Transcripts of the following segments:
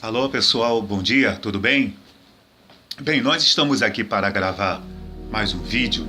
Alô pessoal, bom dia, tudo bem? Bem, nós estamos aqui para gravar mais um vídeo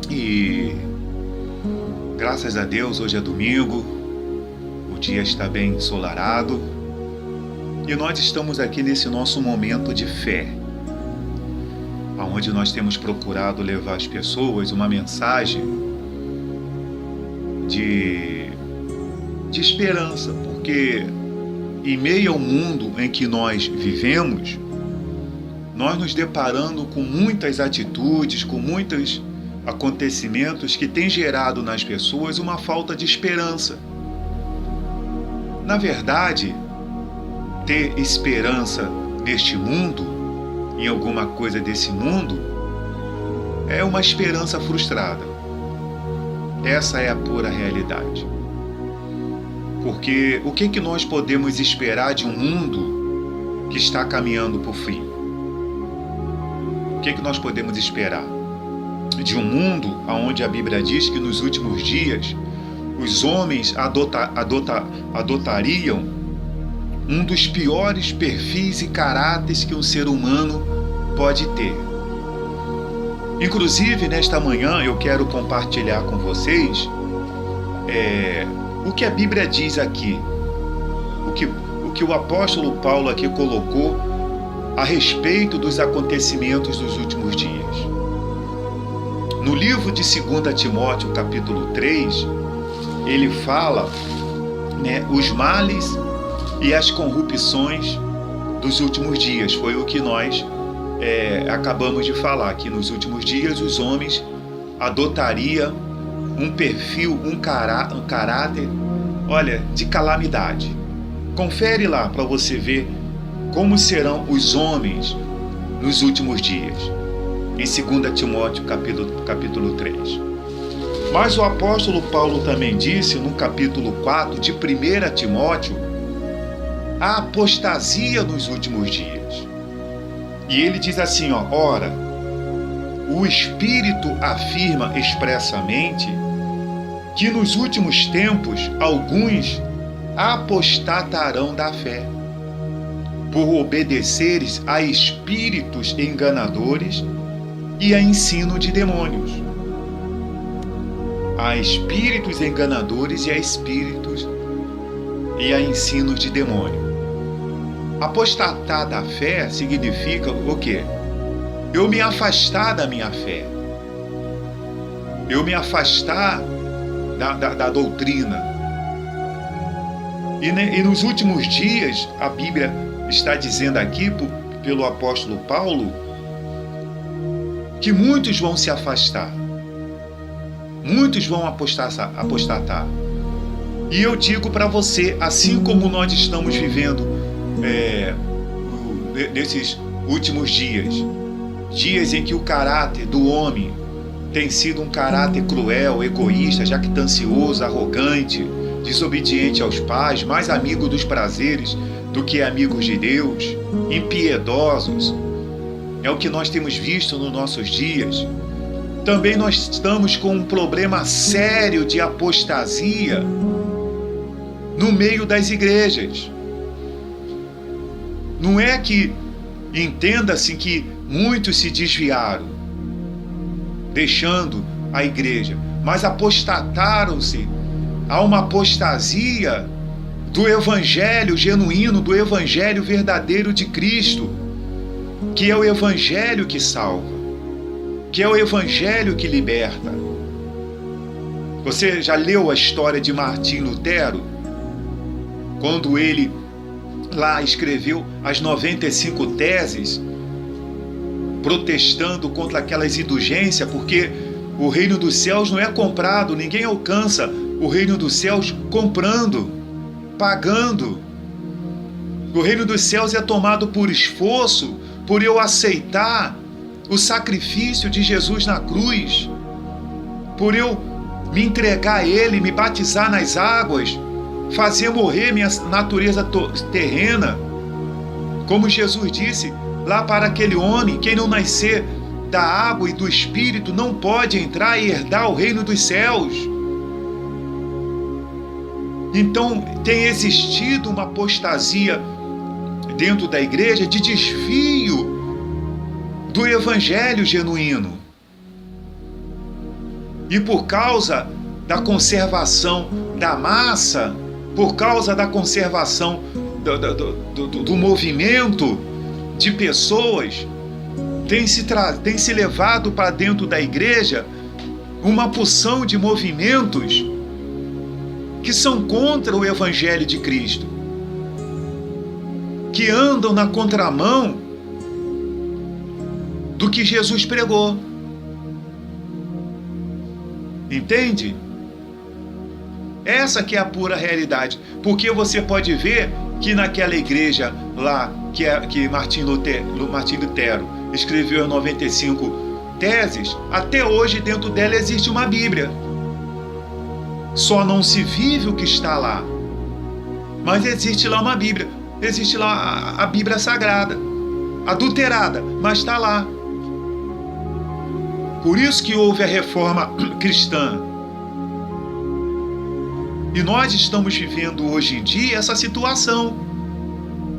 e graças a Deus hoje é domingo, o dia está bem ensolarado e nós estamos aqui nesse nosso momento de fé, onde nós temos procurado levar às pessoas uma mensagem de esperança, porque em meio ao mundo em que nós vivemos, nós nos deparando com muitas atitudes, com muitos acontecimentos que têm gerado nas pessoas uma falta de esperança. Na verdade, ter esperança neste mundo, em alguma coisa desse mundo, é uma esperança frustrada. Essa é a pura realidade. Porque o que nós podemos esperar de um mundo que está caminhando para o fim? O que nós podemos esperar de um mundo onde a Bíblia diz que nos últimos dias os homens adotariam um dos piores perfis e caráteres que um ser humano pode ter? Inclusive, nesta manhã eu quero compartilhar com vocês o que a Bíblia diz aqui, o que o apóstolo Paulo aqui colocou a respeito dos acontecimentos dos últimos dias. No livro de 2 Timóteo, capítulo 3, ele fala, os males e as corrupções dos últimos dias. Foi o que nós acabamos de falar, que nos últimos dias os homens adotariam um perfil, um caráter, de calamidade. Confere lá para você ver como serão os homens nos últimos dias, em 2 Timóteo capítulo 3. Mas o apóstolo Paulo também disse no capítulo 4 de 1 Timóteo a apostasia nos últimos dias. E ele diz assim, ora, o Espírito afirma expressamente que nos últimos tempos alguns apostatarão da fé, por obedecerem a espíritos enganadores e a ensino de demônios. A espíritos enganadores e a espíritos e a ensinos de demônio. Apostatar da fé significa o quê? Eu me afastar da minha fé. Eu me afastar da doutrina. E nos últimos dias, a Bíblia está dizendo aqui, pelo apóstolo Paulo, que muitos vão se afastar. Muitos vão apostatar. E eu digo para você, assim como nós estamos vivendo nesses últimos dias em que o caráter do homem tem sido um caráter cruel, egoísta, jactancioso, arrogante, desobediente aos pais, mais amigo dos prazeres do que amigos de Deus, impiedosos. É o que nós temos visto nos nossos dias. Também nós estamos com um problema sério de apostasia no meio das igrejas. Não é que entenda-se que muitos se desviaram, deixando a igreja, mas apostataram-se. Há uma apostasia do evangelho genuíno, do evangelho verdadeiro de Cristo, que é o evangelho que salva, que é o evangelho que liberta. Você já leu a história de Martim Lutero? Quando ele lá escreveu as 95 teses, protestando contra aquelas indulgências, porque o reino dos céus não é comprado, ninguém alcança o reino dos céus comprando, pagando. O reino dos céus é tomado por esforço, por eu aceitar o sacrifício de Jesus na cruz, por eu me entregar a Ele, me batizar nas águas, fazer morrer minha natureza terrena. Como Jesus disse lá para aquele homem, quem não nascer da água e do Espírito não pode entrar e herdar o reino dos céus. Então tem existido uma apostasia dentro da igreja de desvio do evangelho genuíno. E por causa da conservação da massa, por causa da conservação do movimento de pessoas, tem se levado para dentro da igreja uma porção de movimentos que são contra o evangelho de Cristo, que andam na contramão do que Jesus pregou. Entende? Essa que é a pura realidade. Porque você pode ver que naquela igreja lá, que Martim Lutero escreveu 95 teses, até hoje dentro dela existe uma Bíblia. Só não se vive o que está lá. Mas existe lá uma Bíblia. Existe lá a Bíblia Sagrada, adulterada, mas está lá. Por isso que houve a reforma cristã. E nós estamos vivendo hoje em dia essa situação,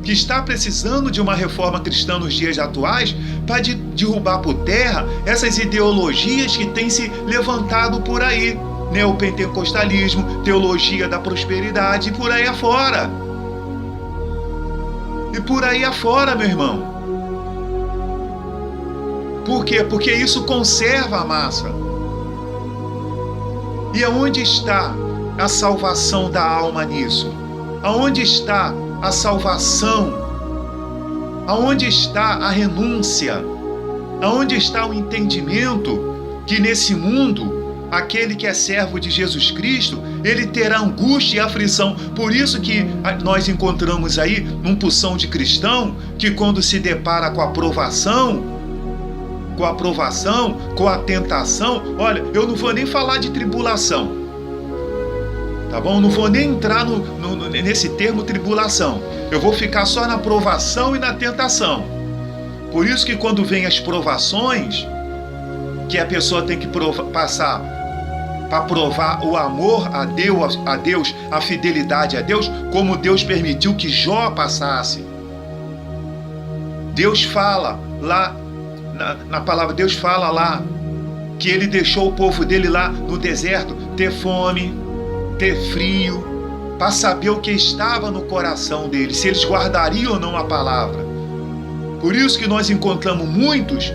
que está precisando de uma reforma cristã nos dias atuais para derrubar por terra essas ideologias que têm se levantado por aí. Neopentecostalismo, teologia da prosperidade e por aí afora. E por aí afora, meu irmão. Por quê? Porque isso conserva a massa. E aonde está a salvação da alma nisso? Aonde está a salvação? Aonde está a renúncia? Aonde está o entendimento que nesse mundo, aquele que é servo de Jesus Cristo, ele terá angústia e aflição? Por isso que nós encontramos aí um porção de cristão que quando se depara com a provação, com a tentação, olha, eu não vou nem falar de tribulação, tá bom? Não vou nem entrar nesse termo tribulação. Eu vou ficar só na provação e na tentação. Por isso que quando vem as provações, que a pessoa tem que passar para provar o amor a Deus, a fidelidade a Deus, como Deus permitiu que Jó passasse. Deus fala lá, na palavra, Deus fala lá, que ele deixou o povo dele lá no deserto ter fome, ter frio, para saber o que estava no coração deles, se eles guardariam ou não a palavra. Por isso que nós encontramos muitos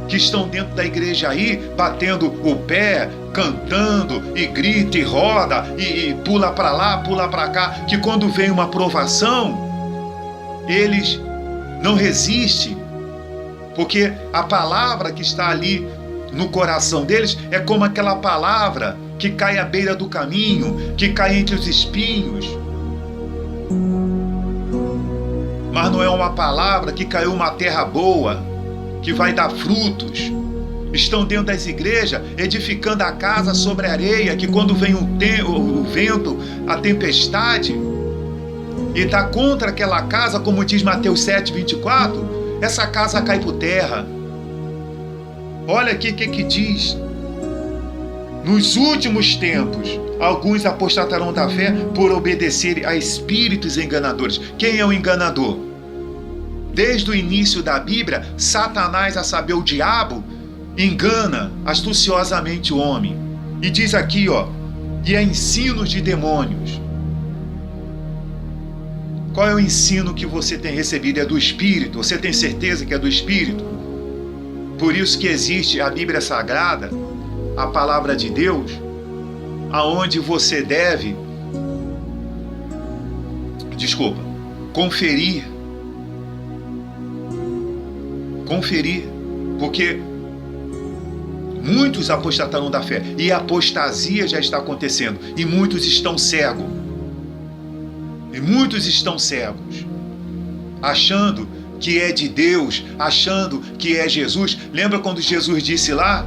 que estão dentro da igreja aí, batendo o pé, cantando, e grita, e roda, e pula para lá, pula para cá, que quando vem uma provação, eles não resistem, porque a palavra que está ali no coração deles é como aquela palavra que cai à beira do caminho, que cai entre os espinhos. Mas não é uma palavra que caiu uma terra boa, que vai dar frutos. Estão dentro das igrejas edificando a casa sobre a areia, que quando vem o vento, a tempestade, e está contra aquela casa, como diz Mateus 7:24, essa casa cai por terra. Olha aqui o que diz. Nos últimos tempos, alguns apostatarão da fé por obedecerem a espíritos enganadores. Quem é o enganador? Desde o início da Bíblia, Satanás, a saber, o diabo, engana astuciosamente o homem. E diz aqui, e é ensinos de demônios. Qual é o ensino que você tem recebido? É do Espírito? Você tem certeza que é do Espírito? Por isso que existe a Bíblia Sagrada, a Palavra de Deus, aonde você deve, conferir, porque muitos apostatarão da fé, e a apostasia já está acontecendo, e muitos estão cegos, achando que é de Deus, achando que é Jesus. Lembra quando Jesus disse lá?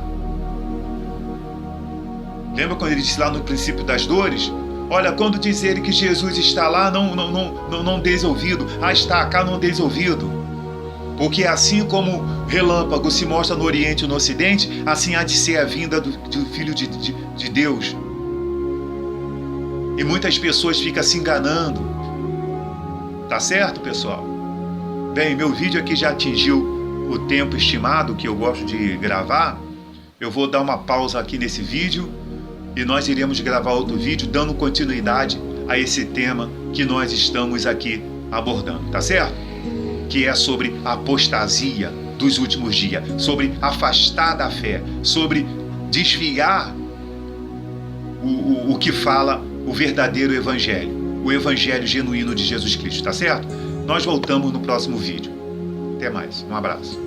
Lembra quando ele disse lá no princípio das dores? Olha, quando dizerem que Jesus está lá, não deis ouvido. Está cá, não deis ouvido. Porque assim como relâmpago se mostra no Oriente e no Ocidente, assim há de ser a vinda do Filho de Deus. E muitas pessoas ficam se enganando. Tá certo, pessoal? Bem, meu vídeo aqui já atingiu o tempo estimado que eu gosto de gravar. Eu vou dar uma pausa aqui nesse vídeo e nós iremos gravar outro vídeo dando continuidade a esse tema que nós estamos aqui abordando, tá certo? Que é sobre a apostasia dos últimos dias, sobre afastar da fé, sobre desfiar o que fala o verdadeiro evangelho, o evangelho genuíno de Jesus Cristo, tá certo? Nós voltamos no próximo vídeo. Até mais, um abraço.